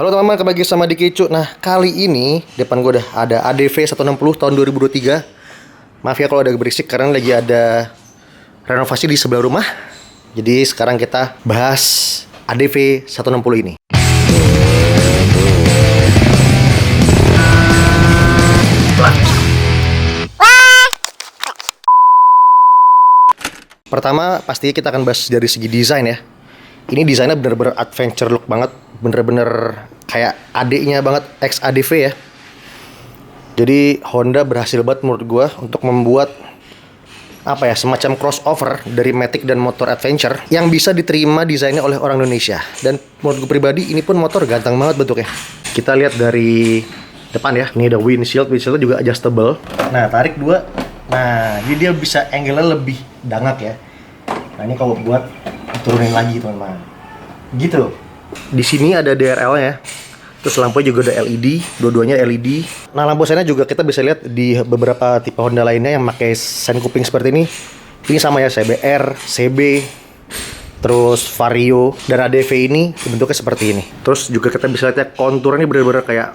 Halo teman-teman, kembali lagi sama Dikicu. Nah, kali ini depan gue udah ada ADV 160 tahun 2023. Maaf ya kalau ada berisik karena lagi ada renovasi di sebelah rumah. Jadi sekarang kita bahas ADV 160 ini. Pertama, pastinya kita akan bahas dari segi desain ya. Ini desainnya bener-bener adventure look banget, bener-bener kayak adiknya banget XADV ya. Jadi Honda berhasil banget menurut gua untuk membuat apa ya, semacam crossover dari Matic dan motor adventure yang bisa diterima desainnya oleh orang Indonesia. Dan menurut gue pribadi ini pun motor ganteng banget bentuknya. Kita lihat dari depan ya, ini ada windshieldnya juga adjustable. Nah, tarik dua. Nah, jadi dia bisa angle-nya lebih dangak ya. Nah, ini kalau buat turunin lagi teman-teman. Gitu. Di sini ada DRL ya. Terus lampunya juga ada LED, dua-duanya LED. Nah, lampu sennya juga kita bisa lihat di beberapa tipe Honda lainnya yang pakai sen kuping seperti ini. Ini sama ya, CBR, CB, terus Vario, dan ADV ini bentuknya seperti ini. Terus juga kita bisa lihat ya, konturnya ini bener-bener kayak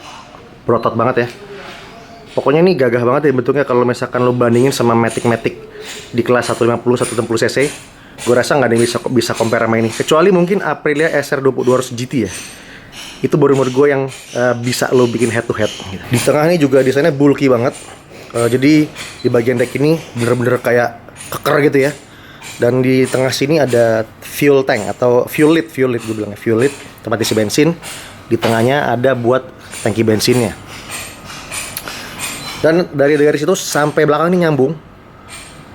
berotot banget ya. Pokoknya ini gagah banget ya bentuknya kalau misalkan lo bandingin sama Matic-Matic di kelas 150, 160 cc. Gue rasa nggak ada yang bisa compare sama ini. Kecuali mungkin Aprilia SR200 GT ya. Itu baru menurut gue yang bisa lo bikin head to head gitu. Di tengah ini juga desainnya bulky banget. Jadi di bagian deck ini bener-bener kayak keker gitu ya. Dan di tengah sini ada fuel tank atau fuel lid gue bilangnya, fuel lid, tempat isi bensin. Di tengahnya ada buat tangki bensinnya. Dan dari situ sampai belakang ini nyambung.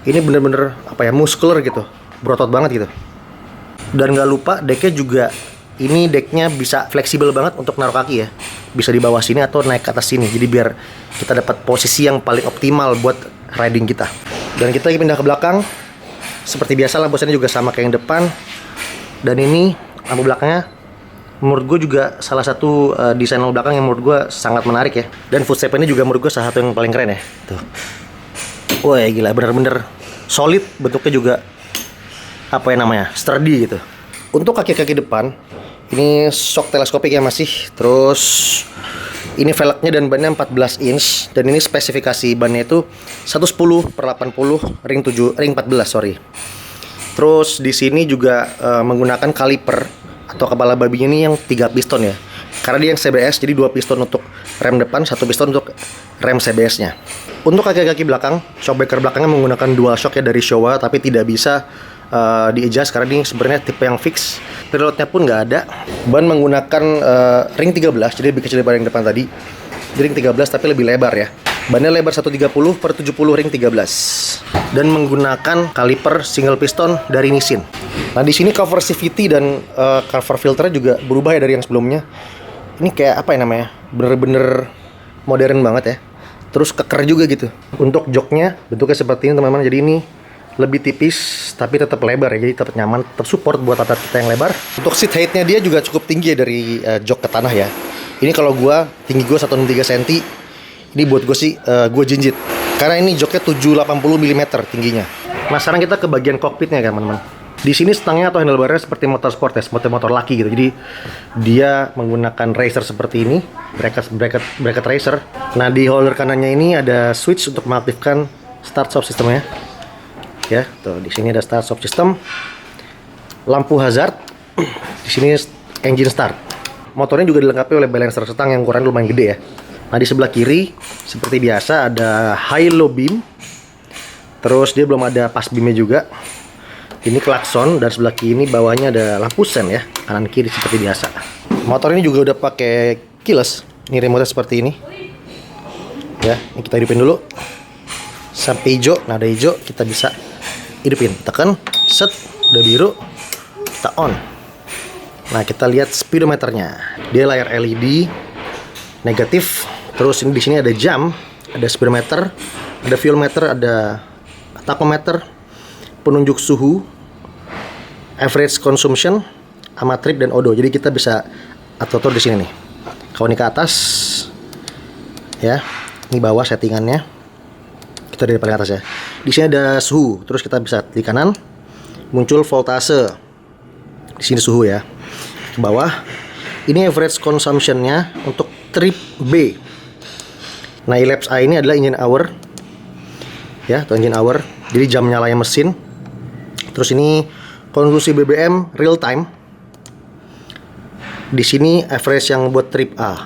Ini bener-bener apa ya, muscular gitu, berotot banget gitu. Dan nggak lupa decknya juga, ini decknya bisa fleksibel banget untuk naruh kaki ya. Bisa di bawah sini atau naik ke atas sini. Jadi biar kita dapat posisi yang paling optimal buat riding kita. Dan kita lagi pindah ke belakang. Seperti biasa lampu sennya juga sama kayak yang depan. Dan ini lampu belakangnya menurut gue juga salah satu desain lampu belakang yang menurut gue sangat menarik ya. Dan footstep ini juga menurut gue salah satu yang paling keren ya. Tuh. Wah ya gila, bener-bener solid, bentuknya juga apa ya namanya, sturdy gitu. Untuk kaki-kaki depan ini shock teleskopik ya masih. Terus ini velgnya dan bannya 14 inch. Dan ini spesifikasi bannya itu 110/80 ring 14 sorry. Terus di sini juga menggunakan kaliper atau kepala babinya ini yang 3 piston ya. Karena dia yang CBS, jadi 2 piston untuk rem depan, 1 piston untuk rem CBS-nya. Untuk kaki-kaki belakang, shockbreaker belakangnya menggunakan dual shock ya dari Showa, tapi tidak bisa di-adjust karena ini sebenarnya tipe yang fix. Preloadnya pun nggak ada. Ban menggunakan ring 13, jadi lebih kecil daripada yang depan tadi. Jadi ring 13 tapi lebih lebar ya. Bannya lebar 130/70 ring 13. Dan menggunakan kaliper single piston dari Nissin. Nah, di sini cover CVT dan cover filternya juga berubah ya dari yang sebelumnya. Ini kayak apa ya namanya? Bener-bener modern banget ya. Terus keker juga gitu. Untuk joknya bentuknya seperti ini teman-teman. Jadi ini lebih tipis tapi tetap lebar ya. Jadi tetap nyaman, tetap support buat otot kita yang lebar. Untuk seat height-nya dia juga cukup tinggi ya dari jok ke tanah ya. Ini kalau tinggi gue 163 cm. Ini buat gue sih gue jinjit. Karena ini joknya 780 mm tingginya. Nah, sekarang kita ke bagian kokpitnya kan teman-teman. Di sini stangnya atau handlebarnya seperti motorsport ya, motor laki gitu. Jadi dia menggunakan racer seperti ini, bracket racer. Nah, di holder kanannya ini ada switch untuk mengaktifkan start stop sistemnya. Ya, tuh di sini ada start stop system. Lampu hazard. Di sini engine start. Motornya juga dilengkapi oleh balancer stang yang ukuran lumayan gede ya. Nah, di sebelah kiri seperti biasa ada high low beam. Terus dia belum ada pas beamnya juga. Ini klakson, dan sebelah kiri bawahnya ada lampu sen ya, kanan kiri seperti biasa. Motor ini juga udah pakai keyless. Ini remote seperti ini. Ya, ini kita hidupin dulu. Sampai hijau, nah ada hijau kita bisa hidupin. Tekan, set, udah biru, kita on. Nah, kita lihat speedometernya. Dia layar LED negatif. Terus ini di sini ada jam, ada speedometer, ada fuel meter, ada tachometer, penunjuk suhu, average consumption, sama trip dan odo. Jadi kita bisa atur di sini nih. Kalau ini ke atas, ya, ini bawah settingannya. Kita dari paling atas ya. Di sini ada suhu. Terus kita bisa di kanan muncul voltase. Di sini suhu ya. Ke bawah Ini average consumption-nya untuk trip B. Nah, elapsed A ini adalah engine hour. Ya, atau engine hour. Jadi jam nyalanya mesin. Terus ini konsumsi BBM real time. Di sini average yang buat trip A.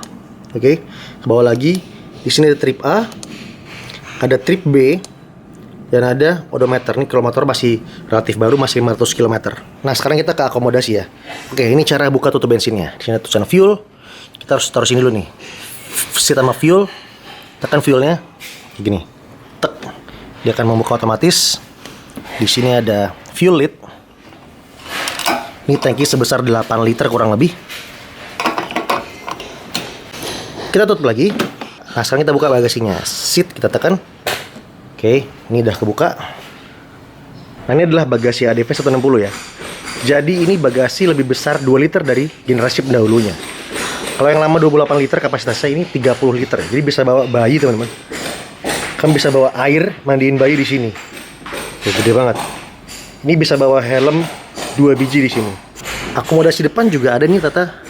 Oke. Ke bawah lagi. Di sini ada trip A, ada trip B, dan ada odometer. Ini kilometer masih relatif baru, masih 500 km. Nah, sekarang kita ke akomodasi ya. Oke, ini cara buka tutup bensinnya. Di sini tulisan fuel. Kita harus taruh sini dulu nih. Seat sama fuel. Tekan fuelnya. Gini. Tek. Dia akan membuka otomatis. Di sini ada fuel lid. Ini tangki sebesar 8 liter kurang lebih. Kita tutup lagi. Nah, sekarang kita buka bagasinya. Seat kita tekan. Oke, ini udah kebuka. Nah, ini adalah bagasi ADV 160 ya. Jadi ini bagasi lebih besar 2 liter dari generasi pendahulunya. Kalau yang lama 28 liter kapasitasnya, ini 30 liter. Jadi bisa bawa bayi, teman-teman. Kan bisa bawa air, mandiin bayi di sini. Tuh, gede banget. Ini bisa bawa helm 2 biji di sini. Akomodasi depan juga ada nih tata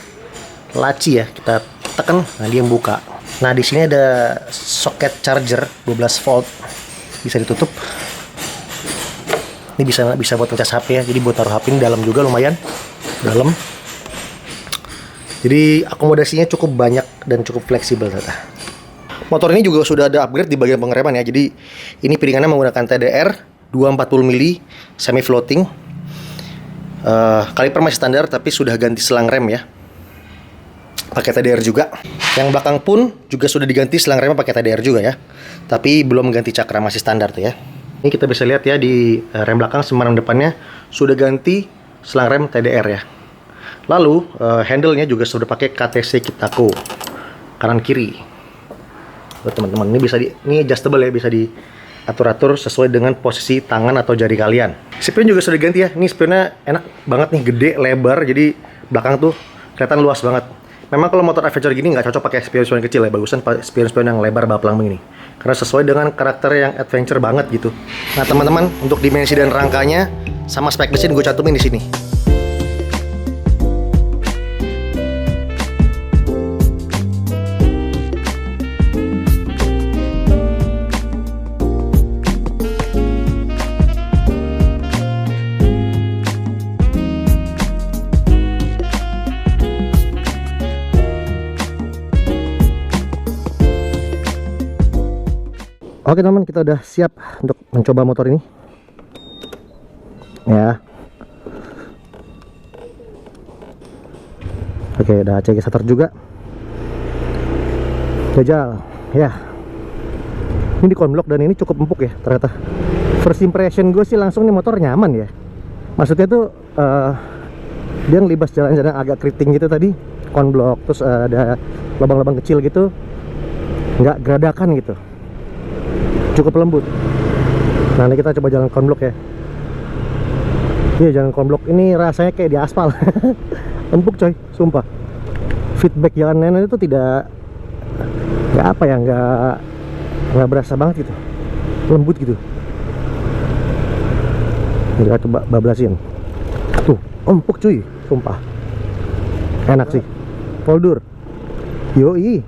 laci ya. Kita tekan, nah dia yang buka. Nah, di sini ada soket charger 12 volt. Bisa ditutup. Ini bisa buat ngecas HP ya. Jadi buat taruh HP ini dalam juga lumayan. Dalam. Jadi akomodasinya cukup banyak dan cukup fleksibel tata. Motor ini juga sudah ada upgrade di bagian pengereman ya. Jadi ini piringannya menggunakan TDR 240 mili semi floating. Kaliper masih standar tapi sudah ganti selang rem ya. Pakai TDR juga. Yang belakang pun juga sudah diganti selang remnya pakai TDR juga ya. Tapi belum ganti cakra, masih standar tuh ya. Ini kita bisa lihat ya di rem belakang sama rem depannya sudah ganti selang rem TDR ya. Lalu handle-nya juga sudah pakai KTC Kitako kanan kiri. Buat teman-teman, ini adjustable ya, bisa diatur-atur sesuai dengan posisi tangan atau jari kalian. Spion juga sudah diganti ya. Ini spionnya enak banget nih, gede, lebar, jadi belakang tuh kelihatan luas banget. Memang kalau motor adventure gini nggak cocok pakai spion-spion kecil ya, bagusan spion-spion yang lebar baplang begini. Karena sesuai dengan karakter yang adventure banget gitu. Nah teman-teman, untuk dimensi dan rangkanya sama spek mesin gue cantumin di sini. Oke teman, kita udah siap untuk mencoba motor ini ya. Oke, udah CG starter juga. Jajal ya. Ini di konblok dan ini cukup empuk ya ternyata. First impression gue sih langsung nih motor nyaman ya. Maksudnya tuh dia ngelibas jalan-jalan agak keriting gitu tadi, konblok, terus ada lubang-lubang kecil gitu, nggak geradakan gitu, cukup lembut. Nah, ini kita coba jalan konblok ya. Iya, jalan konblok ini rasanya kayak di aspal. Empuk coy, sumpah. Feedback jalannya itu nggak apa ya, nggak berasa banget gitu, lembut gitu. Kita coba bablasin. Tuh, empuk cuy, sumpah. Enak sih. Foldur. Yoi.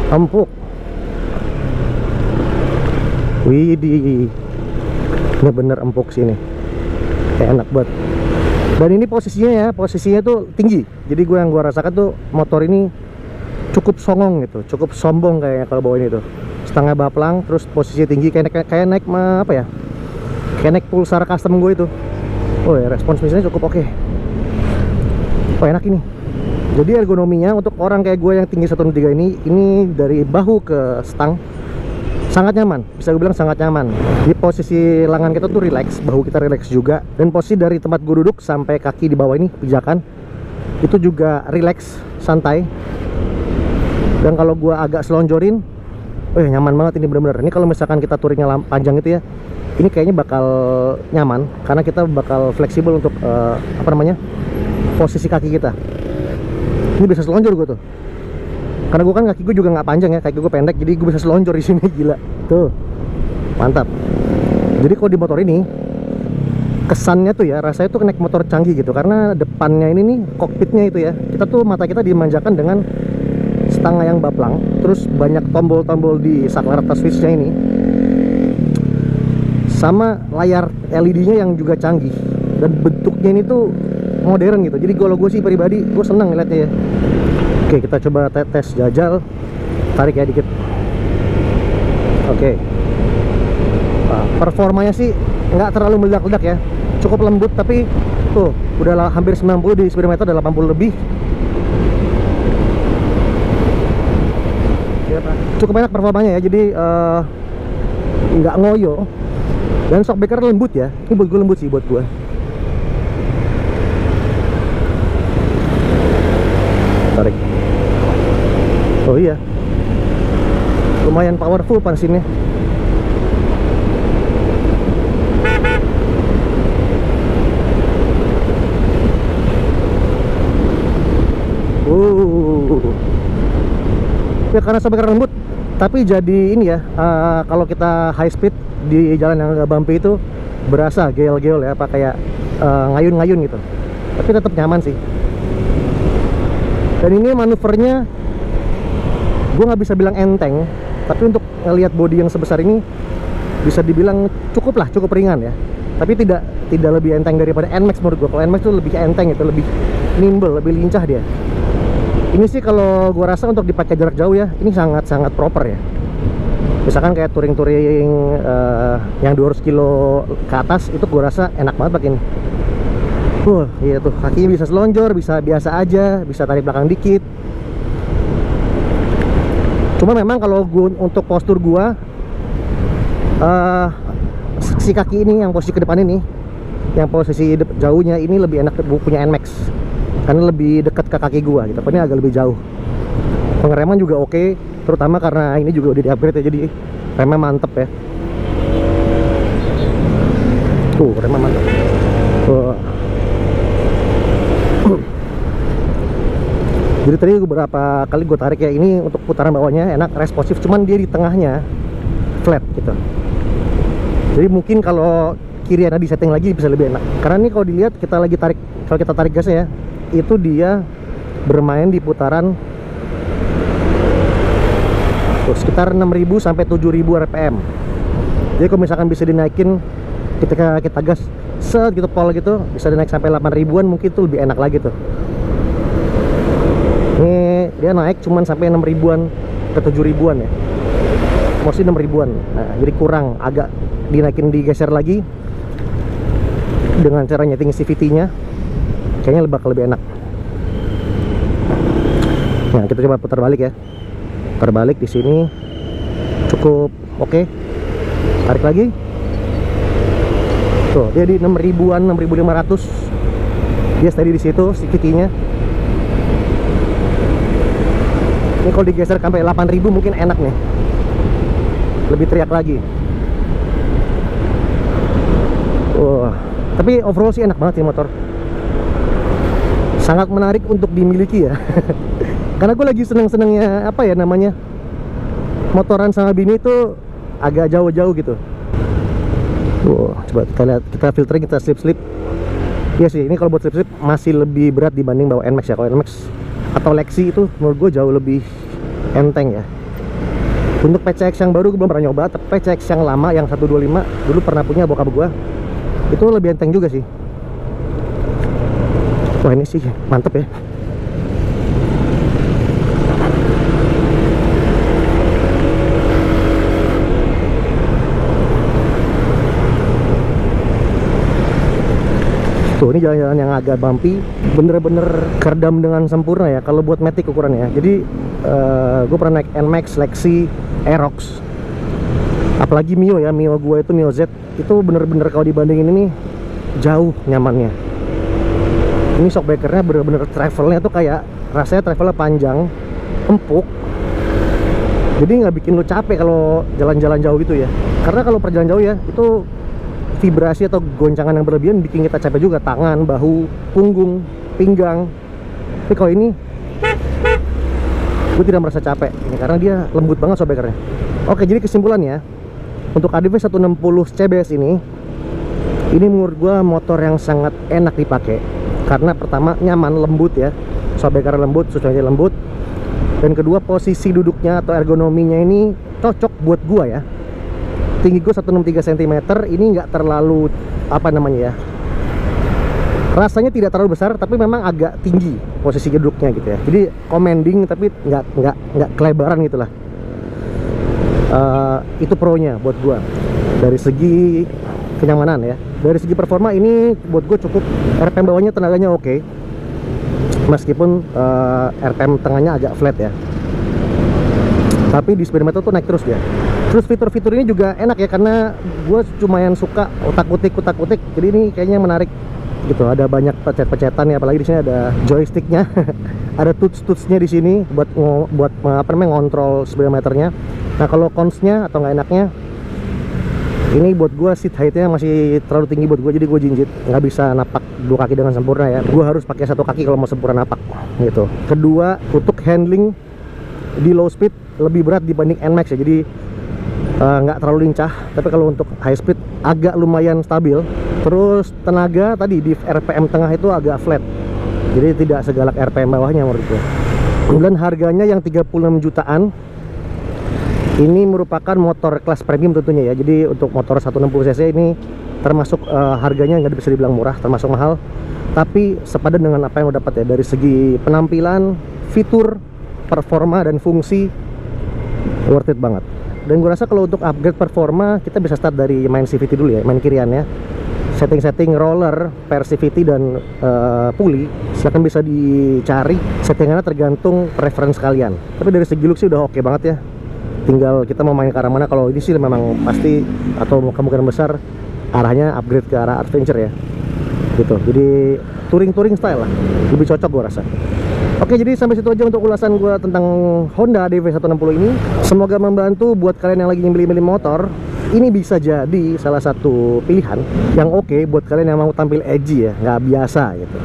Empuk. Widih, ini bener empuk sih ini, enak banget. Dan ini posisinya tuh tinggi. Jadi yang gue rasakan tuh motor ini cukup songong gitu, cukup sombong kayaknya kalau bawa ini tuh. Setengah baplang, terus posisi tinggi kayak naik apa ya? Kayak naik Pulsar custom gue itu. Oh ya, respons mesinnya cukup oke. Oh, enak ini. Jadi ergonominya untuk orang kayak gue yang tinggi 163 ini dari bahu ke stang sangat nyaman, bisa gue bilang sangat nyaman. Di posisi lengan kita tuh relax, bahu kita relax juga, dan posisi dari tempat gue duduk sampai kaki di bawah ini pijakan itu juga relax, santai. Dan kalau gue agak selonjorin, nyaman banget ini bener-bener. Ini kalau misalkan kita touringnya panjang gitu ya, ini kayaknya bakal nyaman karena kita bakal fleksibel untuk posisi kaki kita. Ini bisa selonjor gue tuh. Karena gue kan kaki gue juga nggak panjang ya, kaki gue pendek, jadi gue bisa selonjor di sini, gila. Tuh, mantap. Jadi kalau di motor ini kesannya tuh ya, rasanya tuh naik motor canggih gitu, karena depannya ini nih, kokpitnya itu ya, kita tuh mata kita dimanjakan dengan stanga yang baplang, terus banyak tombol-tombol di saklar atas switchnya ini, sama layar LED-nya yang juga canggih, dan bentuknya ini tuh modern gitu. Jadi kalau gue sih pribadi, gue seneng ngeliatnya ya. Oke, kita coba tes jajal, tarik ya dikit. Oke, nah, performanya sih nggak terlalu meledak-ledak ya, cukup lembut, tapi tuh udah hampir 90 di speedometer, udah 80 lebih. Cukup enak performanya ya, jadi nggak ngoyo, dan shockbreaker lembut ya. Ini buat gue lembut sih, buat gue. Tarik. Oh iya, lumayan powerful pansinnya. Ya karena shockbreaker lembut, tapi jadi ini ya, kalau kita high speed di jalan yang agak bumpy itu berasa geol-geol ya, apa kayak ngayun-ngayun gitu. Tapi tetap nyaman sih. Dan ini manuvernya gue nggak bisa bilang enteng, tapi untuk ngelihat body yang sebesar ini bisa dibilang cukup ringan ya. Tapi tidak lebih enteng daripada NMAX menurut gue. Kalau NMAX itu lebih enteng, itu lebih nimble, lebih lincah dia. Ini sih kalau gue rasa untuk dipakai jarak jauh ya, ini sangat proper ya. Misalkan kayak touring-touring yang 200 kilo ke atas, itu gue rasa enak banget pakai ini. Iya tuh, kakinya bisa selonjor, bisa biasa aja, bisa tarik belakang dikit. Cuma memang kalau untuk postur gue, si kaki ini yang posisi ke depan ini, yang posisi jauhnya ini lebih enak punya NMAX, karena lebih dekat ke kaki gua gitu. Ini agak lebih jauh. Pengereman juga oke, terutama karena ini juga udah di-upgrade ya, jadi remnya mantep ya. Tuh, remnya mantep. Jadi tadi beberapa kali gue tarik ya, ini untuk putaran bawahnya enak, responsif, cuman dia di tengahnya flat gitu. Jadi mungkin kalau kiri ada di setting lagi bisa lebih enak. Karena ini kalau dilihat kita lagi tarik, kalau kita tarik gasnya ya, itu dia bermain di putaran tuh, sekitar 6.000 sampai 7.000 rpm. Jadi kalau misalkan bisa dinaikin ketika kita gas set gitu, pol gitu, bisa dinaik sampai 8.000-an, mungkin itu lebih enak lagi tuh. Ini dia naik cuman sampai 6.000-an ke 7.000-an ya, mostly 6.000-an. Nah, jadi kurang, agak dinaikin, digeser lagi dengan cara nyeting CVT-nya, kayaknya lebih enak. Nah, kita coba putar balik ya. Putar balik di sini cukup oke. Tarik lagi. Tuh, dia di 6.000-an, 6.500. Dia steady di situ CVT-nya. Ini kalau digeser sampai 8.000 mungkin enak nih. Lebih teriak lagi. Tapi overall sih enak banget sih motor. Sangat menarik untuk dimiliki ya. Karena gue lagi seneng-senengnya apa ya namanya, motoran sama bini itu agak jauh-jauh gitu. Coba kita lihat, kita filtering, kita slip-slip. Iya sih, ini kalau buat slip-slip masih lebih berat dibanding bawa NMAX ya. Kalau NMAX atau Lexi itu menurut gue jauh lebih enteng ya. Untuk PCX yang baru gue belum pernah nyoba, tapi PCX yang lama yang 125 dulu pernah punya bokap gue, itu lebih enteng juga sih. Wah, ini sih mantep ya. Tuh, ini jalan-jalan yang agak bumpy, bener-bener keredam dengan sempurna ya kalau buat Matic ukurannya. Jadi gue pernah naik NMAX, Lexi, Aerox, apalagi Mio ya. Mio gue itu Mio Z, itu bener-bener kalau dibandingin ini jauh nyamannya. Ini shockbreakernya bener-bener travelnya tuh kayak rasanya travelnya panjang, empuk, jadi nggak bikin lu capek kalau jalan-jalan jauh gitu ya. Karena kalau perjalanan jauh ya, itu vibrasi atau goncangan yang berlebihan bikin kita capek juga, tangan, bahu, punggung, pinggang. Tapi kalau ini gue tidak merasa capek ini, karena dia lembut banget shockbreakernya. Oke, jadi kesimpulannya untuk ADV 160 CBS ini Ini menurut gue motor yang sangat enak dipakai karena pertama nyaman, lembut ya, sobekannya lembut, suspensi lembut, dan kedua posisi duduknya atau ergonominya ini cocok buat gue ya. Tinggi gue 163 cm, ini nggak terlalu apa namanya ya, rasanya tidak terlalu besar tapi memang agak tinggi posisi duduknya gitu ya. Jadi commanding tapi nggak kelebaran gitu lah. Itu pro-nya buat gua dari segi kenyamanan ya. Dari segi performa ini buat gue cukup. RPM bawahnya tenaganya oke, meskipun RPM tengahnya agak flat ya, tapi di speedometer tuh naik terus dia. Terus fitur-fitur ini juga enak ya, karena gue lumayan suka utak-utik. Jadi ini kayaknya menarik gitu. Ada banyak pecet-pecetan ya, apalagi di sini ada joysticknya. Ada tuts-tutsnya di sini buat apa namanya, ngontrol speedometernya. Nah kalau cons-nya atau nggak enaknya, ini buat gue seat height-nya masih terlalu tinggi buat gue, jadi gue jinjit, nggak bisa napak dua kaki dengan sempurna ya. Gue harus pakai satu kaki kalau mau sempurna napak gitu. Kedua, untuk handling di low speed lebih berat dibanding NMAX ya, jadi nggak terlalu lincah. Tapi kalau untuk high speed agak lumayan stabil. Terus tenaga tadi di RPM tengah itu agak flat, jadi tidak segalak RPM bawahnya menurut gue. Dan harganya yang 36 jutaan. Ini merupakan motor kelas premium tentunya ya. Jadi untuk motor 160cc ini termasuk harganya nggak bisa dibilang murah, termasuk mahal, tapi sepadan dengan apa yang lo dapat ya dari segi penampilan, fitur, performa, dan fungsi. Worth it banget. Dan gue rasa kalau untuk upgrade performa, kita bisa start dari main CVT dulu ya, main kirian ya. Setting-setting roller, per CVT, dan pulley silahkan bisa dicari. Settingannya tergantung preference kalian. Tapi dari segi look sih udah oke banget ya. Tinggal kita mau main ke arah mana. Kalau ini sih memang pasti, atau kemungkinan besar arahnya upgrade ke arah adventure ya gitu. Jadi touring style lah, lebih cocok gue rasa. Oke, jadi sampai situ aja untuk ulasan gue tentang Honda DV160 ini. Semoga membantu buat kalian yang lagi milih motor. Ini bisa jadi salah satu pilihan yang oke buat kalian yang mau tampil edgy ya, nggak biasa gitu.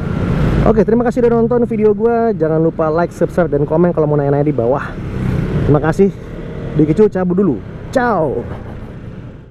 Oke, terima kasih udah nonton video gue. Jangan lupa like, subscribe, dan komen kalau mau nanya-nanya di bawah. Terima kasih. Dikicu cabut dulu. Ciao.